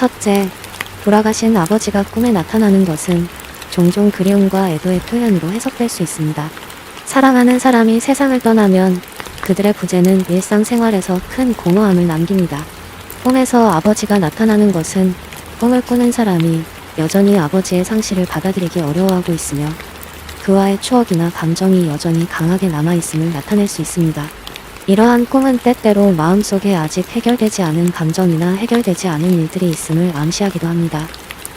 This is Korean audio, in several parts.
첫째, 돌아가신 아버지가 꿈에 나타나는 것은 종종 그리움과 애도의 표현으로 해석될 수 있습니다. 사랑하는 사람이 세상을 떠나면 그들의 부재는 일상생활에서 큰 공허함을 남깁니다. 꿈에서 아버지가 나타나는 것은 꿈을 꾸는 사람이 여전히 아버지의 상실을 받아들이기 어려워하고 있으며 그와의 추억이나 감정이 여전히 강하게 남아있음을 나타낼 수 있습니다. 이러한 꿈은 때때로 마음속에 아직 해결되지 않은 감정이나 해결되지 않은 일들이 있음을 암시하기도 합니다.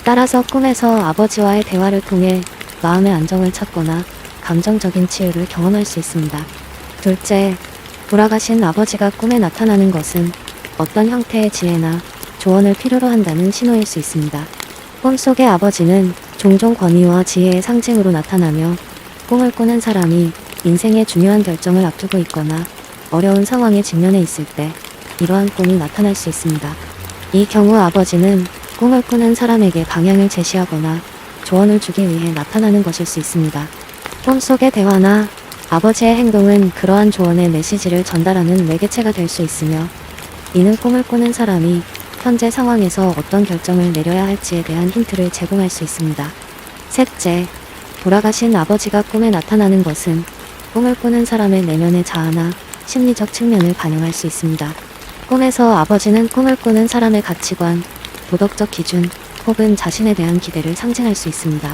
따라서 꿈에서 아버지와의 대화를 통해 마음의 안정을 찾거나 감정적인 치유를 경험할 수 있습니다. 둘째, 돌아가신 아버지가 꿈에 나타나는 것은 어떤 형태의 지혜나 조언을 필요로 한다는 신호일 수 있습니다. 꿈속의 아버지는 종종 권위와 지혜의 상징으로 나타나며 꿈을 꾸는 사람이 인생의 중요한 결정을 앞두고 있거나 어려운 상황에 직면해 있을 때 이러한 꿈이 나타날 수 있습니다. 이 경우 아버지는 꿈을 꾸는 사람에게 방향을 제시하거나 조언을 주기 위해 나타나는 것일 수 있습니다. 꿈속의 대화나 아버지의 행동은 그러한 조언의 메시지를 전달하는 매개체가 될 수 있으며 이는 꿈을 꾸는 사람이 현재 상황에서 어떤 결정을 내려야 할지에 대한 힌트를 제공할 수 있습니다. 셋째, 돌아가신 아버지가 꿈에 나타나는 것은 꿈을 꾸는 사람의 내면의 자아나 심리적 측면을 반영할 수 있습니다. 꿈에서 아버지는 꿈을 꾸는 사람의 가치관, 도덕적 기준, 혹은 자신에 대한 기대를 상징할 수 있습니다.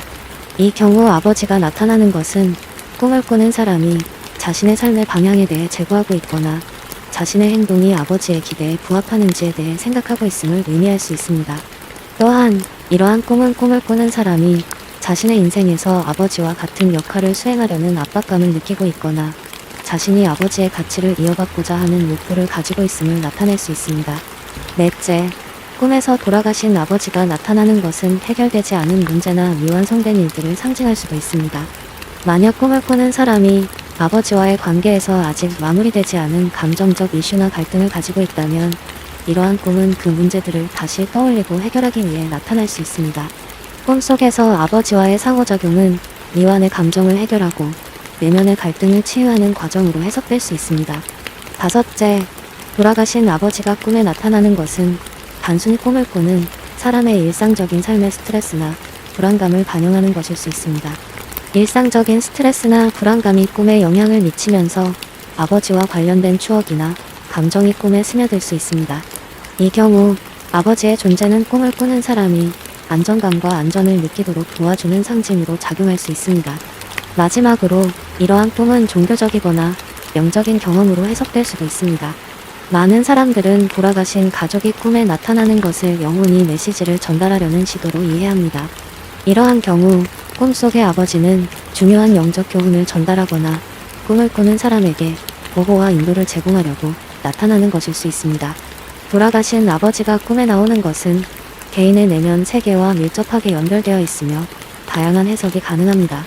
이 경우 아버지가 나타나는 것은 꿈을 꾸는 사람이 자신의 삶의 방향에 대해 재고하고 있거나 자신의 행동이 아버지의 기대에 부합하는지에 대해 생각하고 있음을 의미할 수 있습니다. 또한 이러한 꿈은 꿈을 꾸는 사람이 자신의 인생에서 아버지와 같은 역할을 수행하려는 압박감을 느끼고 있거나 자신이 아버지의 가치를 이어받고자 하는 목표를 가지고 있음을 나타낼 수 있습니다. 넷째, 꿈에서 돌아가신 아버지가 나타나는 것은 해결되지 않은 문제나 미완성된 일들을 상징할 수도 있습니다. 만약 꿈을 꾸는 사람이 아버지와의 관계에서 아직 마무리되지 않은 감정적 이슈나 갈등을 가지고 있다면 이러한 꿈은 그 문제들을 다시 떠올리고 해결하기 위해 나타날 수 있습니다. 꿈속에서 아버지와의 상호작용은 미완의 감정을 해결하고 내면의 갈등을 치유하는 과정으로 해석될 수 있습니다. 다섯째, 돌아가신 아버지가 꿈에 나타나는 것은 단순히 꿈을 꾸는 사람의 일상적인 삶의 스트레스나 불안감을 반영하는 것일 수 있습니다. 일상적인 스트레스나 불안감이 꿈에 영향을 미치면서 아버지와 관련된 추억이나 감정이 꿈에 스며들 수 있습니다. 이 경우 아버지의 존재는 꿈을 꾸는 사람이 안정감과 안전을 느끼도록 도와주는 상징으로 작용할 수 있습니다. 마지막으로 이러한 꿈은 종교적이거나 영적인 경험으로 해석될 수도 있습니다. 많은 사람들은 돌아가신 가족이 꿈에 나타나는 것을 영혼이 메시지를 전달하려는 시도로 이해합니다. 이러한 경우 꿈속의 아버지는 중요한 영적 교훈을 전달하거나 꿈을 꾸는 사람에게 보호와 인도를 제공하려고 나타나는 것일 수 있습니다. 돌아가신 아버지가 꿈에 나오는 것은 개인의 내면 세계와 밀접하게 연결되어 있으며 다양한 해석이 가능합니다.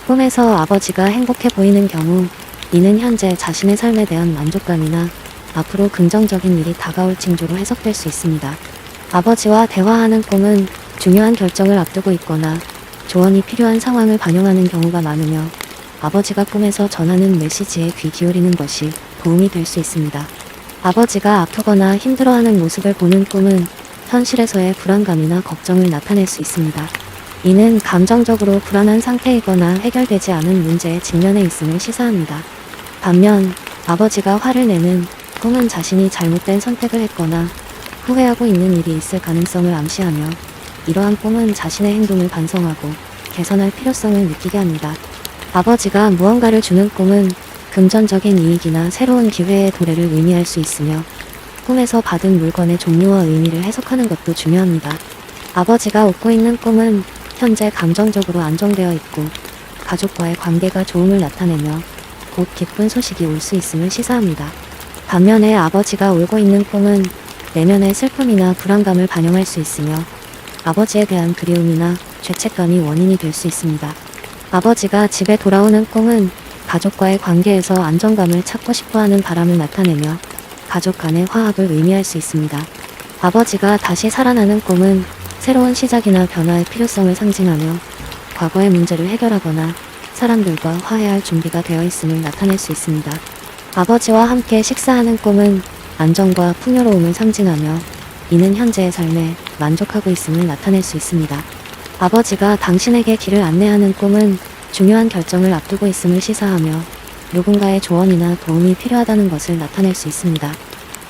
꿈에서 아버지가 행복해 보이는 경우 이는 현재 자신의 삶에 대한 만족감이나 앞으로 긍정적인 일이 다가올 징조로 해석될 수 있습니다. 아버지와 대화하는 꿈은 중요한 결정을 앞두고 있거나 조언이 필요한 상황을 반영하는 경우가 많으며 아버지가 꿈에서 전하는 메시지에 귀 기울이는 것이 도움이 될 수 있습니다. 아버지가 아프거나 힘들어하는 모습을 보는 꿈은 현실에서의 불안감이나 걱정을 나타낼 수 있습니다. 이는 감정적으로 불안한 상태이거나 해결되지 않은 문제에 직면해 있음을 시사합니다. 반면 아버지가 화를 내는 꿈은 자신이 잘못된 선택을 했거나 후회하고 있는 일이 있을 가능성을 암시하며 이러한 꿈은 자신의 행동을 반성하고 개선할 필요성을 느끼게 합니다. 아버지가 무언가를 주는 꿈은 금전적인 이익이나 새로운 기회의 도래를 의미할 수 있으며 꿈에서 받은 물건의 종류와 의미를 해석하는 것도 중요합니다. 아버지가 웃고 있는 꿈은 현재 감정적으로 안정되어 있고 가족과의 관계가 좋음을 나타내며 곧 기쁜 소식이 올 수 있음을 시사합니다. 반면에 아버지가 울고 있는 꿈은 내면의 슬픔이나 불안감을 반영할 수 있으며 아버지에 대한 그리움이나 죄책감이 원인이 될 수 있습니다. 아버지가 집에 돌아오는 꿈은 가족과의 관계에서 안정감을 찾고 싶어하는 바람을 나타내며 가족 간의 화합을 의미할 수 있습니다. 아버지가 다시 살아나는 꿈은 새로운 시작이나 변화의 필요성을 상징하며 과거의 문제를 해결하거나 사람들과 화해할 준비가 되어 있음을 나타낼 수 있습니다. 아버지와 함께 식사하는 꿈은 안정과 풍요로움을 상징하며 이는 현재의 삶에 만족하고 있음을 나타낼 수 있습니다. 아버지가 당신에게 길을 안내하는 꿈은 중요한 결정을 앞두고 있음을 시사하며 누군가의 조언이나 도움이 필요하다는 것을 나타낼 수 있습니다.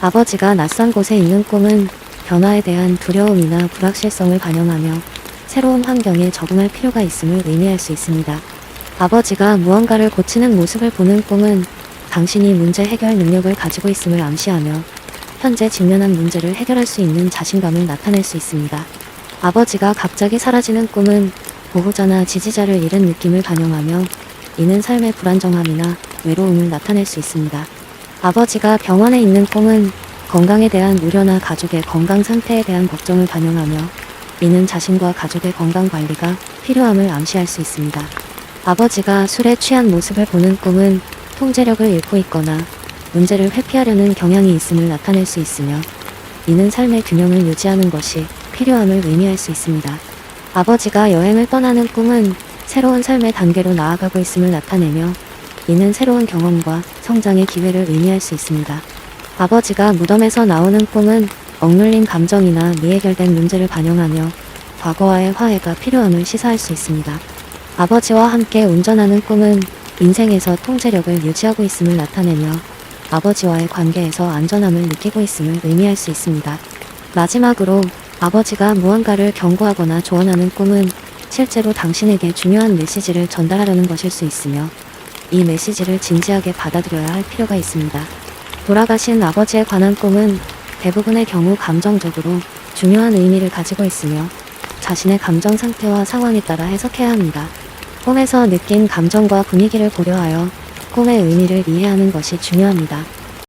아버지가 낯선 곳에 있는 꿈은 변화에 대한 두려움이나 불확실성을 반영하며 새로운 환경에 적응할 필요가 있음을 의미할 수 있습니다. 아버지가 무언가를 고치는 모습을 보는 꿈은 당신이 문제 해결 능력을 가지고 있음을 암시하며 현재 직면한 문제를 해결할 수 있는 자신감을 나타낼 수 있습니다. 아버지가 갑자기 사라지는 꿈은 보호자나 지지자를 잃은 느낌을 반영하며 이는 삶의 불안정함이나 외로움을 나타낼 수 있습니다. 아버지가 병원에 있는 꿈은 건강에 대한 우려나 가족의 건강 상태에 대한 걱정을 반영하며 이는 자신과 가족의 건강 관리가 필요함을 암시할 수 있습니다. 아버지가 술에 취한 모습을 보는 꿈은 통제력을 잃고 있거나 문제를 회피하려는 경향이 있음을 나타낼 수 있으며 이는 삶의 균형을 유지하는 것이 필요함을 의미할 수 있습니다. 아버지가 여행을 떠나는 꿈은 새로운 삶의 단계로 나아가고 있음을 나타내며 이는 새로운 경험과 성장의 기회를 의미할 수 있습니다. 아버지가 무덤에서 나오는 꿈은 억눌린 감정이나 미해결된 문제를 반영하며 과거와의 화해가 필요함을 시사할 수 있습니다. 아버지와 함께 운전하는 꿈은 인생에서 통제력을 유지하고 있음을 나타내며 아버지와의 관계에서 안전함을 느끼고 있음을 의미할 수 있습니다. 마지막으로 아버지가 무언가를 경고하거나 조언하는 꿈은 실제로 당신에게 중요한 메시지를 전달하려는 것일 수 있으며 이 메시지를 진지하게 받아들여야 할 필요가 있습니다. 돌아가신 아버지에 관한 꿈은 대부분의 경우 감정적으로 중요한 의미를 가지고 있으며 자신의 감정 상태와 상황에 따라 해석해야 합니다. 꿈에서 느낀 감정과 분위기를 고려하여 꿈의 의미를 이해하는 것이 중요합니다.